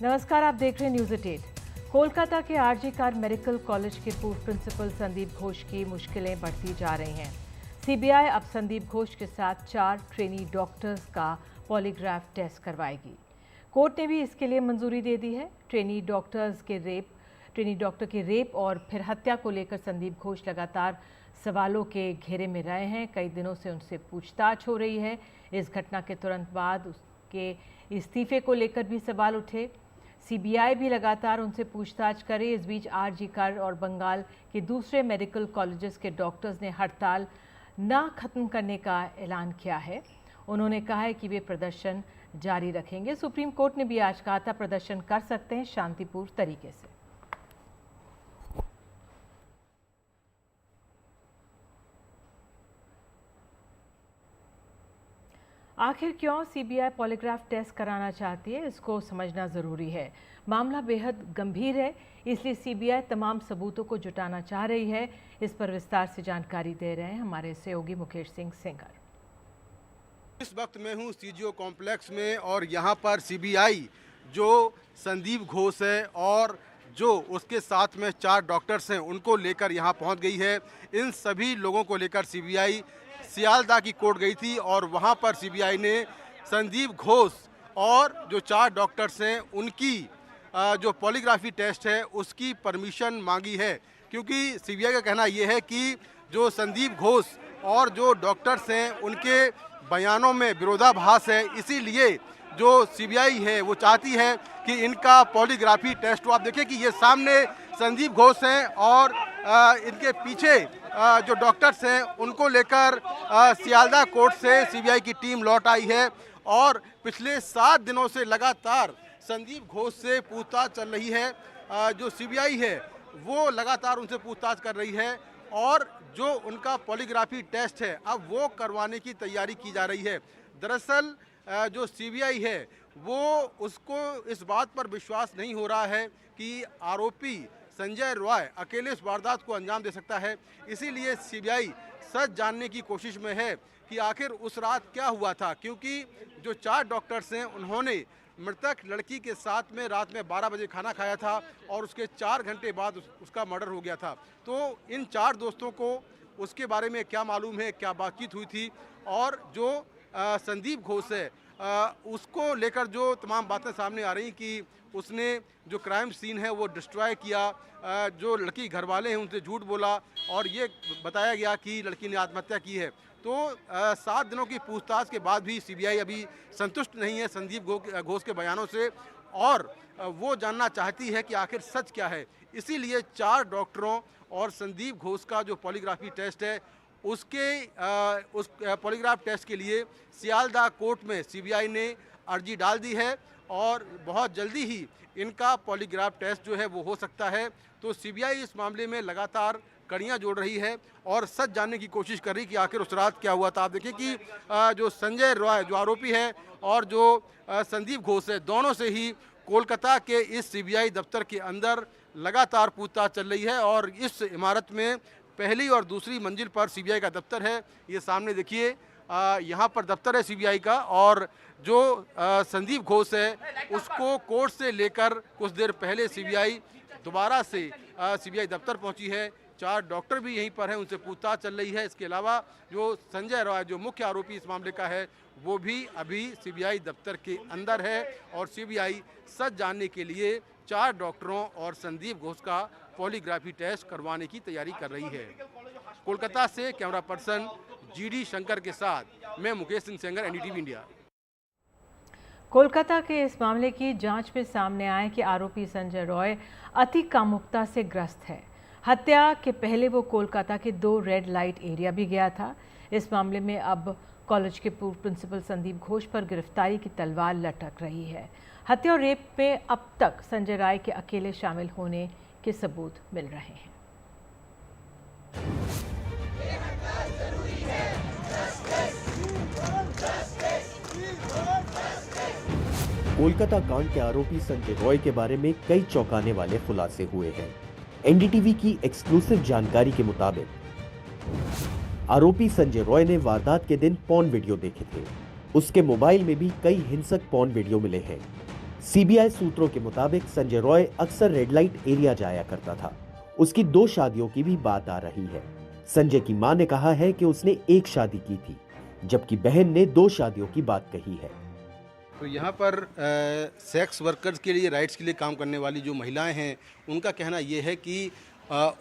नमस्कार, आप देख रहे हैं न्यूज़ 8। कोलकाता के आरजी कार मेडिकल कॉलेज के पूर्व प्रिंसिपल संदीप घोष की मुश्किलें बढ़ती जा रही हैं। सीबीआई अब संदीप घोष के साथ 4 ट्रेनी डॉक्टर्स का पॉलीग्राफ टेस्ट करवाएगी। कोर्ट ने भी इसके लिए मंजूरी दे दी है। ट्रेनी डॉक्टर के रेप और फिर हत्या को लेकर संदीप घोष लगातार सवालों के घेरे में रहे हैं। कई दिनों से उनसे पूछताछ हो रही है। इस घटना के तुरंत बाद उसके इस्तीफे को लेकर भी सवाल उठे। सीबीआई भी लगातार उनसे पूछताछ करे। इस बीच आरजी कार और बंगाल के दूसरे मेडिकल कॉलेजेस के डॉक्टर्स ने हड़ताल न खत्म करने का ऐलान किया है। उन्होंने कहा है कि वे प्रदर्शन जारी रखेंगे। सुप्रीम कोर्ट ने भी आज कहा था प्रदर्शन कर सकते हैं शांतिपूर्ण तरीके से। आखिर क्यों सीबीआई पॉलीग्राफ टेस्ट कराना चाहती है, इसको समझना ज़रूरी है। मामला बेहद गंभीर है, इसलिए सीबीआई तमाम सबूतों को जुटाना चाह रही है। इस पर विस्तार से जानकारी दे रहे हैं हमारे सहयोगी मुकेश सिंह सेंगर। इस वक्त मैं हूं सीजीओ कॉम्प्लेक्स में और यहां पर सीबीआई जो संदीप घोष है और जो उसके साथ में 4 डॉक्टर्स हैं उनको लेकर यहां पहुंच गई है। इन सभी लोगों को लेकर सीबीआई सियालदह की कोर्ट गई थी और वहां पर सीबीआई ने संदीप घोष और जो 4 डॉक्टर्स हैं उनकी जो पॉलीग्राफी टेस्ट है उसकी परमिशन मांगी है, क्योंकि सीबीआई का कहना यह है कि जो संदीप घोष और जो डॉक्टर्स हैं उनके बयानों में विरोधाभास है। इसीलिए जो सीबीआई है वो चाहती है कि इनका पॉलीग्राफी टेस्ट हो। आप देखिए कि ये सामने संदीप घोष हैं और इनके पीछे जो डॉक्टर्स हैं उनको लेकर सियालदह कोर्ट से सीबीआई की टीम लौट आई है और पिछले 7 दिनों से लगातार संदीप घोष से पूछताछ चल रही है। जो सीबीआई है वो लगातार उनसे पूछताछ कर रही है और जो उनका पॉलीग्राफी टेस्ट है अब वो करवाने की तैयारी की जा रही है। दरअसल जो सीबीआई है वो उसको इस बात पर विश्वास नहीं हो रहा है कि आरोपी संजय रॉय अकेले इस वारदात को अंजाम दे सकता है। इसीलिए सीबीआई सच जानने की कोशिश में है कि आखिर उस रात क्या हुआ था, क्योंकि जो 4 डॉक्टर्स हैं उन्होंने मृतक लड़की के साथ में रात में 12 बजे खाना खाया था और उसके 4 घंटे बाद उसका मर्डर हो गया था। तो इन 4 दोस्तों को उसके बारे में क्या मालूम है, क्या बातचीत हुई थी और जो संदीप घोष है उसको लेकर जो तमाम बातें सामने आ रही कि उसने जो क्राइम सीन है वो डिस्ट्रॉय किया, जो लड़की घर वाले हैं उनसे झूठ बोला और ये बताया गया कि लड़की ने आत्महत्या की है। तो 7 दिनों की पूछताछ के बाद भी सीबीआई अभी संतुष्ट नहीं है संदीप घोष के बयानों से और वो जानना चाहती है कि आखिर सच क्या है। इसीलिए 4 डॉक्टरों और संदीप घोष का जो पॉलीग्राफी टेस्ट है उस पॉलीग्राफ टेस्ट के लिए सियालदह कोर्ट में सीबीआई ने अर्जी डाल दी है और बहुत जल्दी ही इनका पॉलीग्राफ टेस्ट जो है वो हो सकता है। तो सीबीआई इस मामले में लगातार कड़ियां जोड़ रही है और सच जानने की कोशिश कर रही कि आखिर उस रात क्या हुआ था। आप देखिए कि जो संजय रॉय जो आरोपी है और जो संदीप घोष है, दोनों से ही कोलकाता के इस सीबीआई दफ्तर के अंदर लगातार पूछताछ चल रही है और इस इमारत में पहली और दूसरी मंजिल पर सीबीआई का दफ्तर है। ये सामने देखिए यहाँ पर दफ्तर है सीबीआई का और जो संदीप घोष है उसको कोर्ट से लेकर कुछ देर पहले सीबीआई दोबारा से सीबीआई दफ्तर पहुंची है। 4 डॉक्टर भी यहीं पर हैं, उनसे पूछताछ चल रही है। इसके अलावा जो संजय रॉय जो मुख्य आरोपी इस मामले का है वो भी अभी सीबीआई दफ्तर के अंदर है और सीबीआई सच जानने के लिए 4 डॉक्टरों और संदीप घोष का पॉलीग्राफी टेस्ट करवाने की तैयारी कर रही है। कोलकाता से कैमरा पर्सन जीडी शंकर के साथ मैं मुकेश सिंह सेंगर, एनडीटीवी इंडिया। कोलकाता के इस मामले की जांच में सामने आए कि आरोपी संजय रॉय अति कामुकता से ग्रस्त है। हत्या के पहले वो कोलकाता के 2 रेड लाइट एरिया भी गया था। इस मामले में अब कॉलेज के पूर्व प्रिंसिपल संदीप घोष पर गिरफ्तारी की तलवार लटक रही है। हत्या और रेप में अब तक संजय रॉय के अकेले शामिल होने के सबूत मिल रहे हैं। कोलकाता कांड के आरोपी संजय रॉय के बारे में कई चौंकाने वाले खुलासे हुए हैं। एनडीटीवी की एक्सक्लूसिव जानकारी के मुताबिक आरोपी संजय रॉय ने वारदात के दिन पॉर्न वीडियो देखे थे। उसके मोबाइल में भी कई हिंसक पॉर्न वीडियो मिले हैं। सीबीआई सूत्रों के मुताबिक संजय रॉय अक्सर रेड लाइट एरिया जाया करता था। उसकी 2 शादियों की भी बात आ रही है। संजय की मां ने कहा है कि उसने 1 शादी की थी, जबकि बहन ने 2 शादियों की बात कही है। तो यहाँ पर सेक्स वर्कर्स के लिए, राइट्स के लिए काम करने वाली जो महिलाएं हैं, उनका कहना ये है कि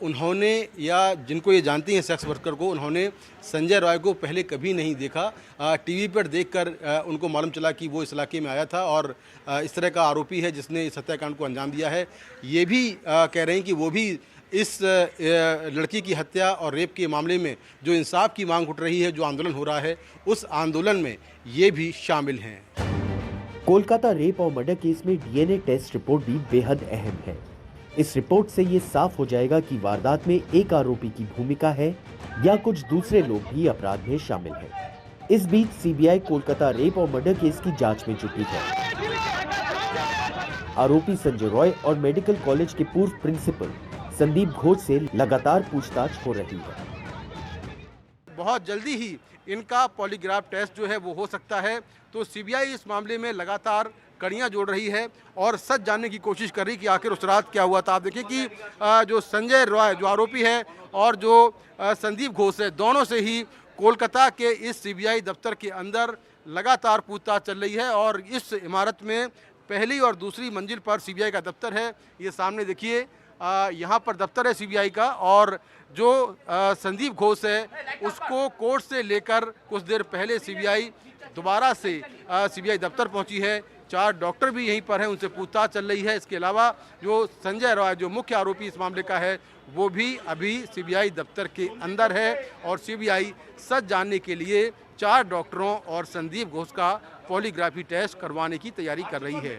उन्होंने, या जिनको ये जानती हैं सेक्स वर्कर को, उन्होंने संजय रॉय को पहले कभी नहीं देखा। टीवी पर देखकर उनको मालूम चला कि वो इस इलाके में आया था और इस तरह का आरोपी है जिसने इस हत्याकांड को अंजाम दिया है। ये भी कह रहे हैं कि वो भी इस लड़की की हत्या और रेप के मामले में जो इंसाफ की मांग उठ रही है, जो आंदोलन हो रहा है, उस आंदोलन में ये भी शामिल हैं। कोलकाता रेप और मर्डर केस में डीएनए टेस्ट रिपोर्ट भी बेहद अहम है। इस रिपोर्ट से ये साफ हो जाएगा कि वारदात में एक आरोपी की भूमिका है या कुछ दूसरे लोग भी अपराध में शामिल हैं। इस बीच सीबीआई कोलकाता रेप और मर्डर केस की जांच में जुटी है। आरोपी संजय रॉय और मेडिकल कॉलेज के पूर्व प्रिंसिपल संदीप घोष से लगातार पूछताछ हो रही है। बहुत जल्दी ही इनका पॉलीग्राफ टेस्ट जो है वो हो सकता है। तो सीबीआई इस मामले में लगातार कड़ियां जोड़ रही है और सच जानने की कोशिश कर रही कि आखिर उस रात क्या हुआ था। आप देखिए कि जो संजय रॉय जो आरोपी है और जो संदीप घोष है, दोनों से ही कोलकाता के इस सीबीआई दफ्तर के अंदर लगातार पूछताछ चल रही है। और इस इमारत में पहली और दूसरी मंजिल पर सीबीआई का दफ्तर है। ये सामने देखिए, यहाँ पर दफ्तर है सीबीआई का, और जो संदीप घोष है उसको कोर्ट से लेकर कुछ देर पहले सीबीआई दोबारा से सीबीआई दफ्तर पहुंची है। 4 डॉक्टर भी यहीं पर हैं, उनसे पूछताछ चल रही है। इसके अलावा जो संजय रॉय जो मुख्य आरोपी इस मामले का है, वो भी अभी सीबीआई दफ्तर के अंदर है और सीबीआई सच जानने के लिए 4 डॉक्टरों और संदीप घोष का पॉलीग्राफी टेस्ट करवाने की तैयारी कर रही है।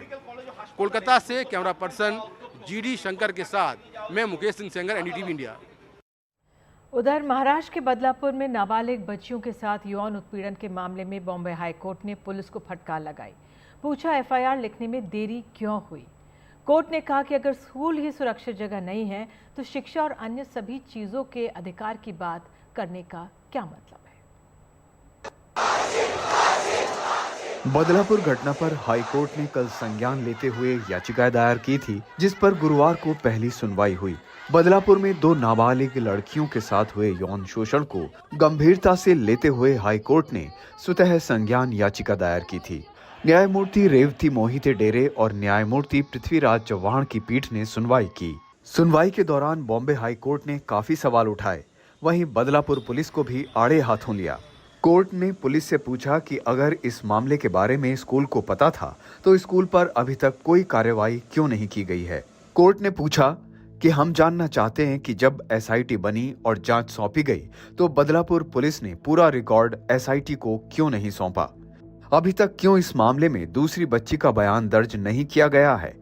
कोलकाता से कैमरा पर्सन जीडी शंकर के साथ मैं मुकेश सिंह सेंगर, एनडीटीवी इंडिया। उधर महाराष्ट्र के बदलापुर में नाबालिग बच्चियों के साथ यौन उत्पीड़न के मामले में बॉम्बे हाईकोर्ट ने पुलिस को फटकार लगाई। पूछा एफआईआर लिखने में देरी क्यों हुई। कोर्ट ने कहा कि अगर स्कूल ही सुरक्षित जगह नहीं है तो शिक्षा और अन्य सभी चीजों के अधिकार की बात करने का क्या मतलब है। बदलापुर घटना पर हाईकोर्ट ने कल संज्ञान लेते हुए याचिका दायर की थी, जिस पर गुरुवार को पहली सुनवाई हुई। बदलापुर में 2 नाबालिग लड़कियों के साथ हुए यौन शोषण को गंभीरता से लेते हुए हाईकोर्ट ने स्वतः संज्ञान याचिका दायर की थी। न्यायमूर्ति रेवती मोहिते डेरे और न्यायमूर्ति पृथ्वीराज चव्हाण की पीठ ने सुनवाई की। सुनवाई के दौरान बॉम्बे हाईकोर्ट ने काफी सवाल उठाए, वहीं बदलापुर पुलिस को भी आड़े हाथों लिया। कोर्ट ने पुलिस से पूछा कि अगर इस मामले के बारे में स्कूल को पता था तो स्कूल पर अभी तक कोई कार्रवाई क्यों नहीं की गई है। कोर्ट ने पूछा कि हम जानना चाहते हैं कि जब एसआईटी बनी और जांच सौंपी गई तो बदलापुर पुलिस ने पूरा रिकॉर्ड एसआईटी को क्यों नहीं सौंपा। अभी तक क्यों इस मामले में दूसरी बच्ची का बयान दर्ज नहीं किया गया है।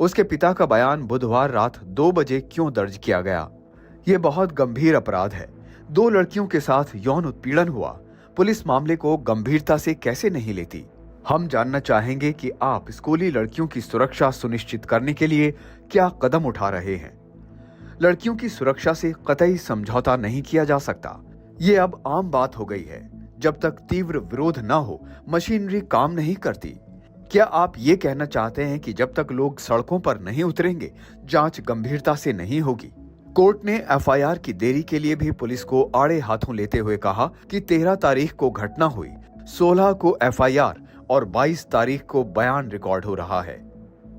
उसके पिता का बयान बुधवार रात 2 बजे क्यों दर्ज किया गया। ये बहुत गंभीर अपराध है। 2 लड़कियों के साथ यौन उत्पीड़न हुआ, पुलिस मामले को गंभीरता से कैसे नहीं लेती। हम जानना चाहेंगे कि आप स्कूली लड़कियों की सुरक्षा सुनिश्चित करने के लिए क्या कदम उठा रहे हैं। लड़कियों की सुरक्षा से कतई समझौता नहीं किया जा सकता। ये अब आम बात हो गई है। जब तक तीव्र विरोध न हो, मशीनरी काम नहीं करती। क्या आप ये कहना चाहते हैं कि जब तक लोग सड़कों पर नहीं उतरेंगे, जांच गंभीरता से नहीं होगी। कोर्ट ने एफआईआर की देरी के लिए भी पुलिस को आड़े हाथों लेते हुए कहा कि 13 तारीख को घटना हुई, 16 को एफआईआर और 22 तारीख को बयान रिकॉर्ड हो रहा है।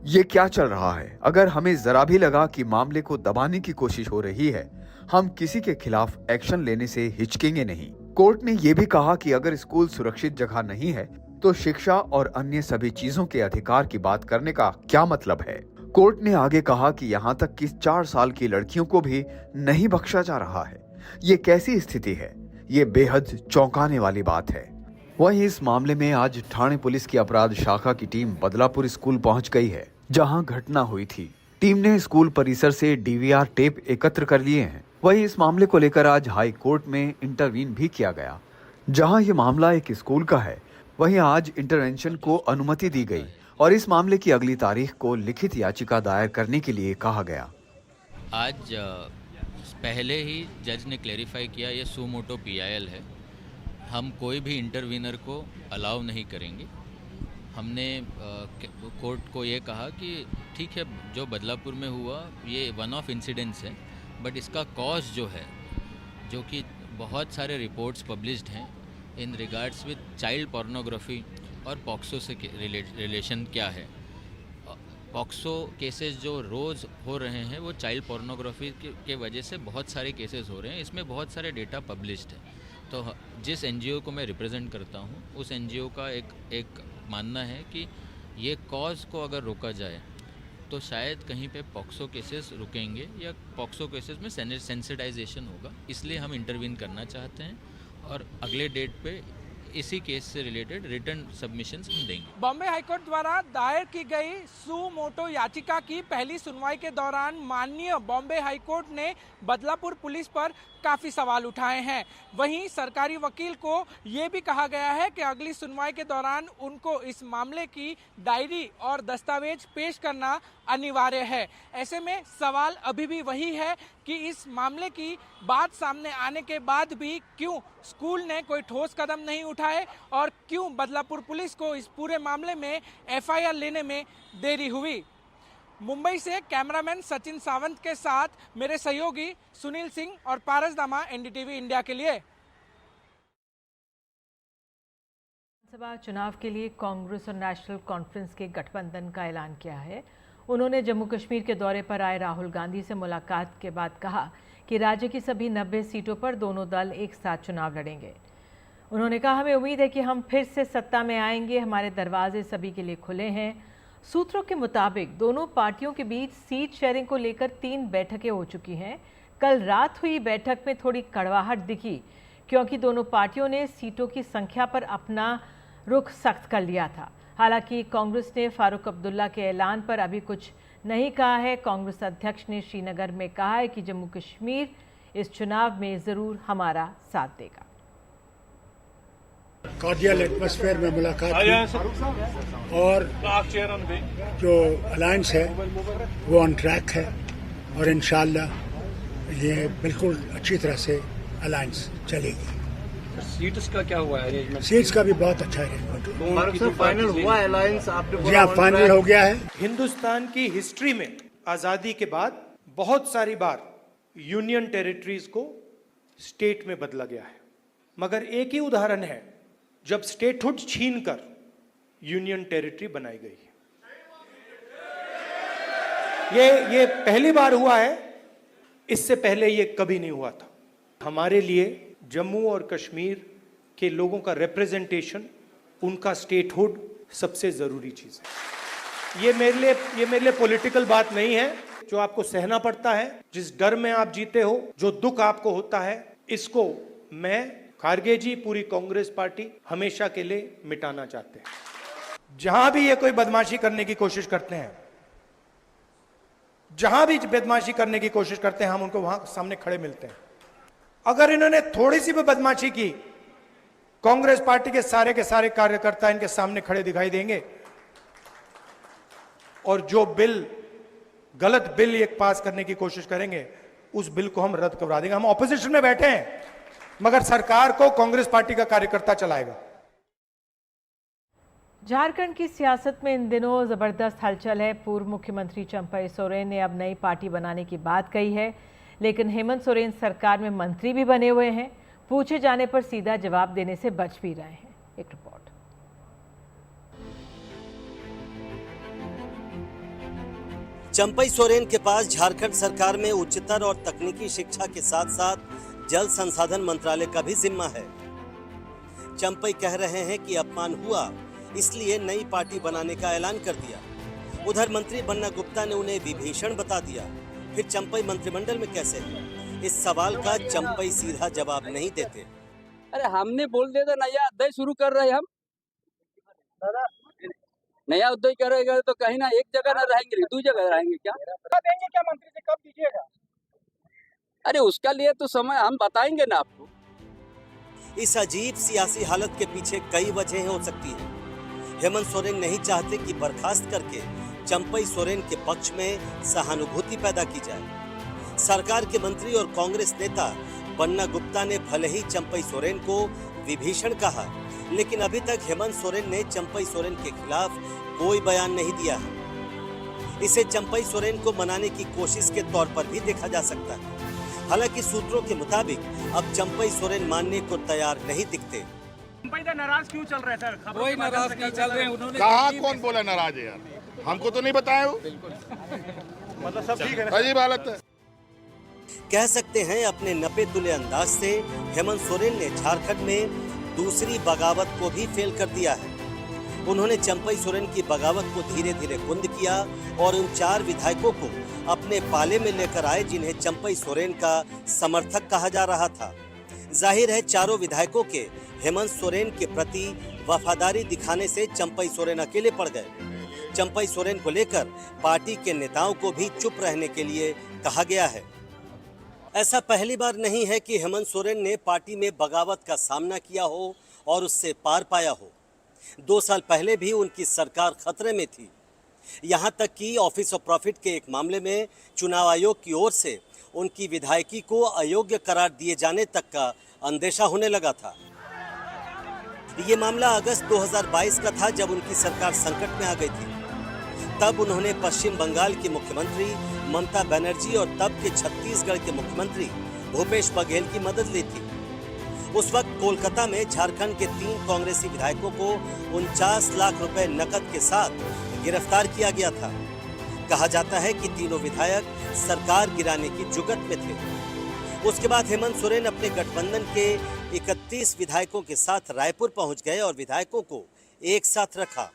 ये क्या चल रहा है। अगर हमें जरा भी लगा कि मामले को दबाने की कोशिश हो रही है, हम किसी के खिलाफ एक्शन लेने से हिचकेंगे नहीं। कोर्ट ने यह भी कहा कि अगर स्कूल सुरक्षित जगह नहीं है तो शिक्षा और अन्य सभी चीजों के अधिकार की बात करने का क्या मतलब है। कोर्ट ने आगे कहा कि यहाँ तक कि 4 साल की लड़कियों को भी नहीं बख्शा जा रहा है। ये कैसी स्थिति है। ये बेहद चौंकाने वाली बात है। वहीं इस मामले में आज ठाणे पुलिस की अपराध शाखा की टीम बदलापुर स्कूल पहुंच गई है, जहां घटना हुई थी। टीम ने स्कूल परिसर से डीवीआर टेप एकत्र कर लिए हैं। वहीं इस मामले को लेकर आज हाई कोर्ट में इंटरवीन भी किया गया। जहां ये मामला एक स्कूल का है, वहीं आज इंटरवेंशन को अनुमति दी गई और इस मामले की अगली तारीख को लिखित याचिका दायर करने के लिए कहा गया। आज पहले ही जज ने क्लेरिफाई किया, ये सुमोटो पीआईएल है। हम कोई भी इंटरवीनर को अलाउ नहीं करेंगे। हमने कोर्ट को ये कहा कि ठीक है, जो बदलापुर में हुआ ये वन ऑफ इंसिडेंट्स है, बट इसका कॉज जो है, जो कि बहुत सारे रिपोर्ट्स पब्लिश्ड हैं in regards with child pornography और पॉक्सो से रिलेशन क्या है। पॉक्सो केसेस जो रोज़ हो रहे हैं वो चाइल्ड पोर्नोग्राफी के वजह से बहुत सारे केसेस हो रहे हैं। इसमें बहुत सारे डेटा पब्लिश्ड है। तो जिस एनजीओ को मैं रिप्रेजेंट करता हूँ उस एनजीओ का एक मानना है कि ये कॉज को अगर रोका जाए तो शायद कहीं पे पॉक्सो केसेस रुकेंगे या पॉक्सो केसेस में सेंसिटाइजेशन होगा। इसलिए हम इंटरवीन करना चाहते हैं और अगले डेट पे इसी केस से रिलेटेड रिटर्न सबमिशंस हम देंगे। बॉम्बे हाईकोर्ट द्वारा दायर की गई सू मोटो याचिका की पहली सुनवाई के दौरान माननीय बॉम्बे हाईकोर्ट ने बदलापुर पुलिस पर काफी सवाल उठाए हैं। वहीं सरकारी वकील को ये भी कहा गया है कि अगली सुनवाई के दौरान उनको इस मामले की डायरी और दस्तावेज पेश करना अनिवार्य है। ऐसे में सवाल अभी भी वही है कि इस मामले की बात सामने आने के बाद भी क्यों स्कूल ने कोई ठोस कदम नहीं उठाए और क्यों बदलापुर पुलिस को इस पूरे मामले में एफआईआर लेने में देरी हुई। मुंबई से कैमरामैन सचिन सावंत के साथ मेरे सहयोगी सुनील सिंह और पारस दामा, एनडीटीवी इंडिया के लिए। विधानसभा चुनाव के लिए कांग्रेस और नेशनल कॉन्फ्रेंस के गठबंधन का ऐलान किया है। उन्होंने जम्मू कश्मीर के दौरे पर आए राहुल गांधी से मुलाकात के बाद कहा कि राज्य की सभी 90 सीटों पर दोनों दल एक साथ चुनाव लड़ेंगे। उन्होंने कहा, हमें उम्मीद है कि हम फिर से सत्ता में आएंगे, हमारे दरवाजे सभी के लिए खुले हैं। सूत्रों के मुताबिक दोनों पार्टियों के बीच सीट शेयरिंग को लेकर 3 बैठकें हो चुकी हैं। कल रात हुई बैठक में थोड़ी कड़वाहट दिखी क्योंकि दोनों पार्टियों ने सीटों की संख्या पर अपना रुख सख्त कर लिया था। हालांकि कांग्रेस ने फारूक अब्दुल्ला के ऐलान पर अभी कुछ नहीं कहा है। कांग्रेस अध्यक्ष ने श्रीनगर में कहा है कि जम्मू कश्मीर इस चुनाव में ज़रूर हमारा साथ देगा। कॉर्डियल एटमॉस्फेयर में मुलाकात हुई और जो अलायंस है वो ऑन ट्रैक है और इंशाल्लाह ये बिल्कुल अच्छी तरह से अलायंस चलेगी। सीट्स का क्या हुआ है? सीट्स का भी बहुत अच्छा अरेंजमेंट फाइनल हुआ अलायंस आपने? जी हाँ, फाइनल हो गया है। हिंदुस्तान की हिस्ट्री में आजादी के बाद बहुत सारी बार यूनियन टेरिटरीज को स्टेट में बदला गया है, मगर एक ही उदाहरण है जब स्टेटहुड छीनकर यूनियन टेरिटरी बनाई गई है। ये पहली बार हुआ है, इससे पहले ये कभी नहीं हुआ था। हमारे लिए जम्मू और कश्मीर के लोगों का रिप्रेजेंटेशन, उनका स्टेटहुड सबसे जरूरी चीज है। ये मेरे लिए पॉलिटिकल बात नहीं है जो आपको सहना पड़ता है। जिस डर में आप जीते हो, जो दुख आपको होता है, इसको मैं, खारगे जी, पूरी कांग्रेस पार्टी हमेशा के लिए मिटाना चाहते हैं। जहां भी ये कोई बदमाशी करने की कोशिश करते हैं, जहां भी बदमाशी करने की कोशिश करते हैं, हम उनको वहां सामने खड़े मिलते हैं। अगर इन्होंने थोड़ी सी भी बदमाशी की, कांग्रेस पार्टी के सारे कार्यकर्ता इनके सामने खड़े दिखाई देंगे और जो गलत बिल एक पास करने की कोशिश करेंगे, उस बिल को हम रद्द करवा देंगे। हम ऑपोजिशन में बैठे हैं, मगर सरकार को कांग्रेस पार्टी का कार्यकर्ता चलाएगा। झारखंड की सियासत में इन दिनों जबरदस्त हलचल है। पूर्व मुख्यमंत्री चंपई सोरेन ने अब नई पार्टी बनाने की बात कही है, लेकिन हेमंत सोरेन सरकार में मंत्री भी बने हुए हैं। पूछे जाने पर सीधा जवाब देने से बच भी रहे हैं। एक रिपोर्ट। चंपई सोरेन के पास झारखंड सरकार में उच्चतर और तकनीकी शिक्षा के साथ साथ जल संसाधन मंत्रालय का भी जिम्मा है। चंपई कह रहे हैं कि अपमान हुआ, इसलिए नई पार्टी बनाने का ऐलान कर दिया। उधर मंत्री बन्ना गुप्ता ने उन्हें विभीषण बता दिया। फिर चंपई मंत्रिमंडल में कैसे है? इस सवाल का चंपई सीधा जवाब नहीं देते। अरे हमने बोल दिया था नया अध्याय शुरू कर रहे हैं, हम नया अध्याय कर रहे तो कहीं ना एक जगह ना रहेंगे, 2 जगह रहेंगे। क्या देंगे, क्या मंत्री से कब दीजिएगा? अरे उसका लिए तो समय हम बताएंगे ना आपको। इस अजीब सियासी हालत के पीछे कई वजह हो सकती है। हेमंत सोरेन नहीं चाहते कि बर्खास्त करके चंपई सोरेन के पक्ष में सहानुभूति पैदा की जाए। सरकार के मंत्री और कांग्रेस नेता बन्ना गुप्ता ने भले ही चंपई सोरेन को विभीषण कहा, लेकिन अभी तक हेमंत सोरेन ने चंपई सोरेन के खिलाफ कोई बयान नहीं दिया है। इसे चंपई सोरेन को मनाने की कोशिश के तौर पर भी देखा जा सकता है। हालांकि सूत्रों के मुताबिक अब चंपई सोरेन मानने को तैयार नहीं दिखते। नाराज क्यों चल रहे सर? कोई नाराज नहीं चल रहे हैं। उन्होंने कहा कौन बोला नाराज है यार? हमको तो नहीं बताया हो। मतलब सब ठीक है। अजीब हालत है। कह सकते हैं अपने नपे तुले अंदाज से हेमंत सोरेन ने झारखंड में दूसरी बगावत को भी फेल कर दिया है। उन्होंने चंपई सोरेन की बगावत को धीरे धीरे कुंद किया और उन 4 विधायकों को अपने पाले में लेकर आए जिन्हें चंपई सोरेन का समर्थक कहा जा रहा था। जाहिर है चारों विधायकों के हेमंत सोरेन के प्रति वफादारी दिखाने से चंपई सोरेन अकेले पड़ गए। चंपई सोरेन को लेकर पार्टी के नेताओं को भी चुप रहने के लिए कहा गया है। ऐसा पहली बार नहीं है कि हेमंत सोरेन ने पार्टी में बगावत का सामना किया हो और उससे पार पाया हो। 2 साल पहले भी उनकी सरकार खतरे में थी। यहाँ तक कि ऑफिस ऑफ प्रॉफिट के एक मामले में चुनाव आयोग की ओर से उनकी विधायकी को अयोग्य करार दिए जाने तक का अंदेशा होने लगा था। ये मामला अगस्त 2022 का था जब उनकी सरकार संकट में आ गई थी। तब उन्होंने पश्चिम बंगाल की मुख्यमंत्री ममता बनर्जी और तब के छत्तीसगढ़ के मुख्यमंत्री भूपेश बघेल की मदद ली थी। उस वक्त कोलकाता में झारखंड के 3 कांग्रेसी विधायकों को 49 लाख रुपए नकद के साथ गिरफ्तार किया गया था। कहा जाता है कि तीनों विधायक सरकार गिराने की जुगत में थे। उसके बाद हेमंत सोरेन अपने गठबंधन के 31 विधायकों के साथ रायपुर पहुंच गए और विधायकों को एक साथ रखा।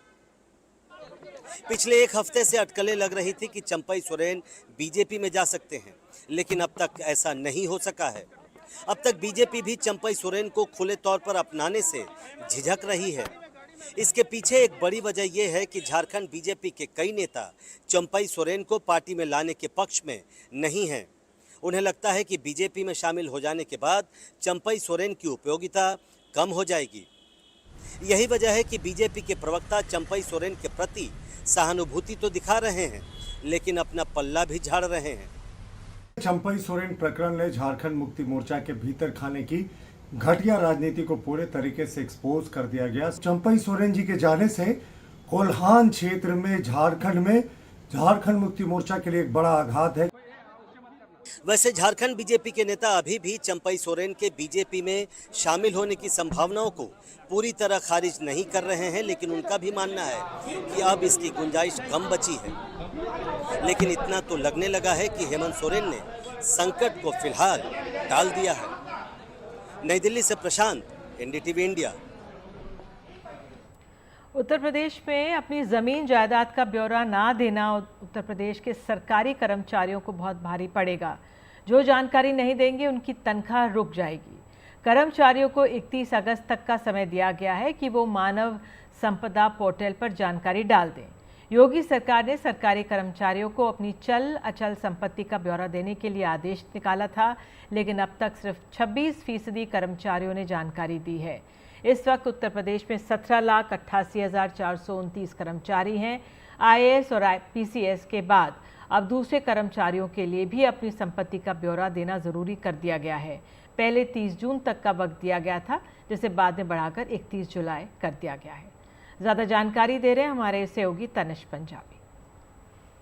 पिछले 1 हफ्ते से अटकलें लग रही थी कि चंपई सोरेन बीजेपी में जा सकते हैं, लेकिन अब तक ऐसा नहीं हो सका है। अब तक बीजेपी भी चंपई सोरेन को खुले तौर पर अपनाने से झिझक रही है। इसके पीछे एक बड़ी वजह यह है कि झारखंड बीजेपी के कई नेता चंपई सोरेन को पार्टी में लाने के पक्ष में नहीं हैं। उन्हें लगता है कि बीजेपी में शामिल हो जाने के बाद चंपई सोरेन की उपयोगिता कम हो जाएगी। यही वजह है कि बीजेपी के प्रवक्ता चंपई सोरेन के प्रति सहानुभूति तो दिखा रहे हैं, लेकिन अपना पल्ला भी झाड़ रहे हैं। चंपई सोरेन प्रकरण ने झारखंड मुक्ति मोर्चा के भीतर खाने की घटिया राजनीति को पूरे तरीके से एक्सपोज कर दिया गया। चंपई सोरेन जी के जाने से कोल्हान क्षेत्र में झारखंड मुक्ति मोर्चा के लिए एक बड़ा आघात है। वैसे झारखंड बीजेपी के नेता अभी भी चंपई सोरेन के बीजेपी में शामिल होने की संभावनाओं को पूरी तरह खारिज नहीं कर रहे हैं, लेकिन उनका भी मानना है कि अब इसकी गुंजाइश कम बची है। लेकिन इतना तो लगने लगा है कि हेमंत सोरेन ने संकट को फिलहाल टाल दिया है। नई दिल्ली से प्रशांत, एनडीटीवी इंडिया। उत्तर प्रदेश में अपनी ज़मीन जायदाद का ब्यौरा ना देना उत्तर प्रदेश के सरकारी कर्मचारियों को बहुत भारी पड़ेगा। जो जानकारी नहीं देंगे उनकी तनख्वाह रुक जाएगी। कर्मचारियों को 31 अगस्त तक का समय दिया गया है कि वो मानव संपदा पोर्टल पर जानकारी डाल दें। योगी सरकार ने सरकारी कर्मचारियों को अपनी चल अचल संपत्ति का ब्यौरा देने के लिए आदेश निकाला था, लेकिन अब तक सिर्फ 26% कर्मचारियों ने जानकारी दी है। इस वक्त उत्तर प्रदेश में 17,88,429 कर्मचारी हैं। IAS और PCS के बाद अब दूसरे कर्मचारियों के लिए भी अपनी संपत्ति का ब्यौरा देना ज़रूरी कर दिया गया है। पहले 30 जून तक का वक्त दिया गया था, जिसे बाद में बढ़ाकर 31 जुलाई कर दिया गया है। ज़्यादा जानकारी दे रहे हैं हमारे सहयोगी तनिष पंजाबी।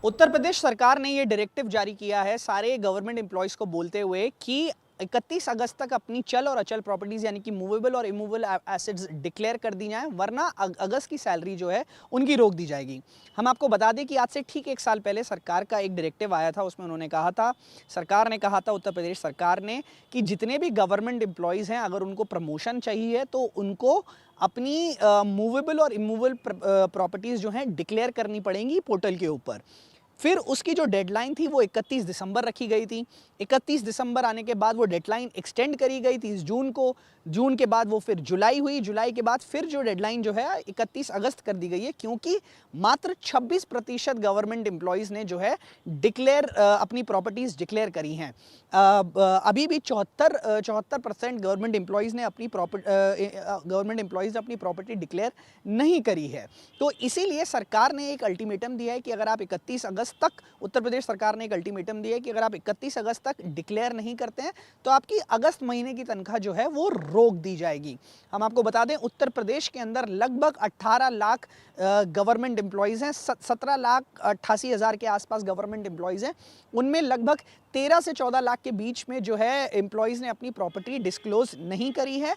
उत्तर प्रदेश सरकार ने ये डायरेक्टिव जारी किया है सारे गवर्नमेंट एम्प्लॉयज़ को बोलते हुए कि 31 अगस्त तक अपनी चल और अचल प्रॉपर्टीज़ यानी कि मूवेबल और इमूवेबल एसेट्स डिक्लेयर कर दी जाएं, वरना अगस्त की सैलरी जो है उनकी रोक दी जाएगी। हम आपको बता दें कि आज से ठीक 1 साल पहले सरकार का एक डायरेक्टिव आया था। उसमें उन्होंने कहा था, सरकार ने कहा था, उत्तर प्रदेश सरकार ने, कि जितने भी गवर्नमेंट एम्प्लॉयज़ हैं अगर उनको प्रमोशन चाहिए तो उनको अपनी मूवेबल और इमूवेबल प्रॉपर्टीज़ जो हैं डिक्लेयर करनी पड़ेंगी पोर्टल के ऊपर। फिर उसकी जो डेडलाइन थी वो 31 दिसंबर रखी गई थी। 31 दिसंबर आने के बाद वो डेडलाइन एक्सटेंड करी गई 30 जून को। जून के बाद वो फिर जुलाई हुई। जुलाई के बाद फिर जो डेडलाइन जो है 31 अगस्त कर दी गई है, क्योंकि मात्र 26% गवर्नमेंट एम्प्लॉयज़ ने जो है अपनी प्रॉपर्टीज़ डिक्लेयर करी हैं। अभी भी 74% गवर्नमेंट एम्प्लॉयज़ ने अपनी प्रॉपर्टी डिक्लेयर नहीं करी है। तो इसीलिए सरकार ने एक अल्टीमेटम दिया है कि अगर आप 31 अगस्त अगस्त तक उत्तर प्रदेश सरकार ने एक अल्टीमेटम दिया है कि अगर आप 31 अगस्त तक डिक्लेयर नहीं करते हैं तो आपकी अगस्त महीने की तनख्वाह जो है वो रोक दी जाएगी। हम आपको बता दें, उत्तर प्रदेश के अंदर लगभग 18 लाख गवर्नमेंट एम्प्लॉयज़ हैं, 17,88,000 के आसपास गवर्नमेंट एम्प्लॉयज़ हैं। उनमें लगभग 13 से 14 लाख के बीच में जो है एम्प्लॉयज़ ने अपनी प्रॉपर्टी डिस्क्लोज नहीं करी है,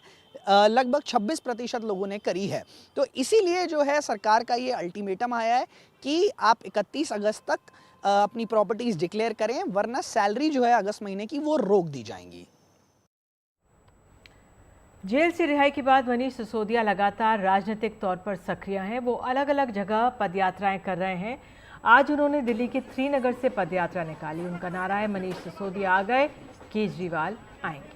लगभग 26% लोगों ने करी है। तो इसीलिए जो है सरकार का ये अल्टीमेटम आया है कि आप 31 अगस्त तक अपनी प्रॉपर्टीज़ डिक्लेयर करें, वरना सैलरी जो है अगस्त महीने की वो रोक दी जाएंगी। जेल से रिहाई के बाद मनीष सिसोदिया लगातार राजनीतिक तौर पर सक्रिय हैं। वो अलग अलग जगह पदयात्राएं कर रहे हैं। आज उन्होंने दिल्ली के श्रीनगर से पदयात्रा निकाली। उनका नारा है, मनीष सिसोदिया आ गए, केजरीवाल आएंगे।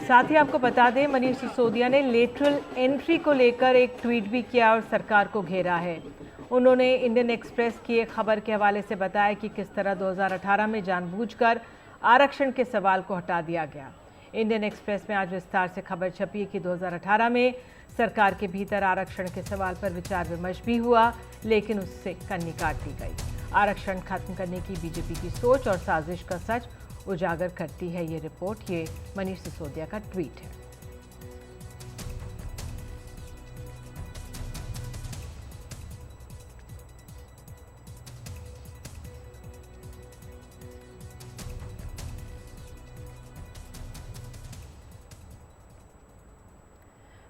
साथ ही आपको बता दें, मनीष सिसोदिया ने लेटरल एंट्री को लेकर एक ट्वीट भी किया और सरकार को घेरा है। उन्होंने इंडियन एक्सप्रेस की एक खबर के हवाले से बताया कि किस तरह 2018 में जानबूझकर आरक्षण के सवाल को हटा दिया गया। इंडियन एक्सप्रेस में आज विस्तार से खबर छपी है कि 2018 में सरकार के भीतर आरक्षण के सवाल पर विचार विमर्श भी हुआ, लेकिन उससे कन्नी काट दी गई। आरक्षण खत्म करने की बीजेपी की सोच और साजिश का सच उजागर करती है ये रिपोर्ट। ये मनीष सिसोदिया का ट्वीट है।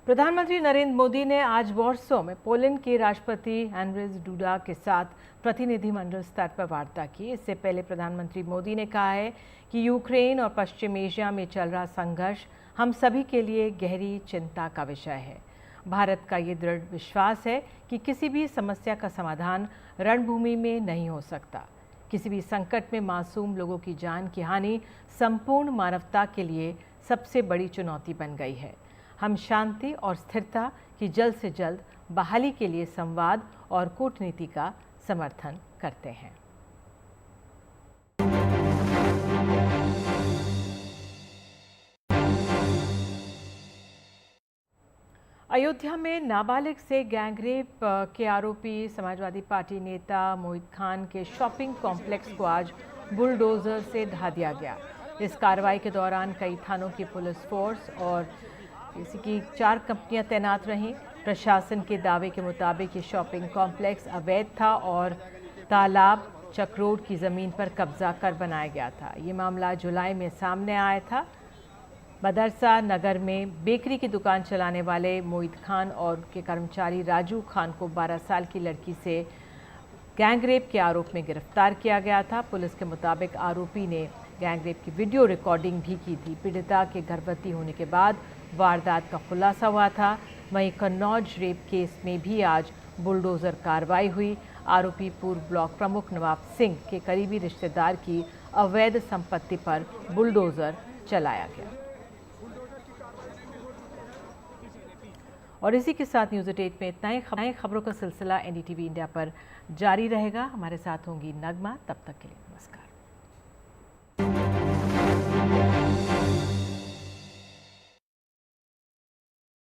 प्रधानमंत्री नरेंद्र मोदी ने आज वॉर्सो में पोलैंड के राष्ट्रपति एंड्रेज डूडा के साथ प्रतिनिधिमंडल स्तर पर वार्ता की। इससे पहले प्रधानमंत्री मोदी ने कहा है कि यूक्रेन और पश्चिम एशिया में चल रहा संघर्ष हम सभी के लिए गहरी चिंता का विषय है। भारत का ये दृढ़ विश्वास है कि किसी भी समस्या का समाधान रणभूमि में नहीं हो सकता। किसी भी संकट में मासूम लोगों की जान की हानि संपूर्ण मानवता के लिए सबसे बड़ी चुनौती बन गई है। हम शांति और स्थिरता की जल्द से जल्द बहाली के लिए संवाद और कूटनीति का समर्थन करते हैं। अयोध्या में नाबालिग से गैंगरेप के आरोपी समाजवादी पार्टी नेता मोहित खान के शॉपिंग कॉम्प्लेक्स को आज बुलडोजर से ढा दिया गया। इस कार्रवाई के दौरान कई थानों की पुलिस फोर्स और इसी की 4 कंपनियां तैनात रहीं। प्रशासन के दावे के मुताबिक ये शॉपिंग कॉम्प्लेक्स अवैध था और तालाब चक्रोड की ज़मीन पर कब्जा कर बनाया गया था। ये मामला जुलाई में सामने आया था। मदरसा नगर में बेकरी की दुकान चलाने वाले मोहित खान और उनके कर्मचारी राजू खान को 12 साल की लड़की से गैंगरेप के आरोप में गिरफ्तार किया गया था। पुलिस के मुताबिक आरोपी ने गैंगरेप की वीडियो रिकॉर्डिंग भी की थी। पीड़िता के गर्भवती होने के बाद वारदात का खुलासा हुआ था। वहीं कन्नौज रेप केस में भी आज बुलडोज़र कार्रवाई हुई। आरोपी पूर्व ब्लॉक प्रमुख नवाब सिंह के करीबी रिश्तेदार की अवैध संपत्ति पर बुलडोज़र चलाया गया। और इसी के साथ न्यूज़ 8 में इतना ही। नई खबरों का सिलसिला NDTV इंडिया पर जारी रहेगा। हमारे साथ होंगी नगमा। तब तक के लिए नमस्कार।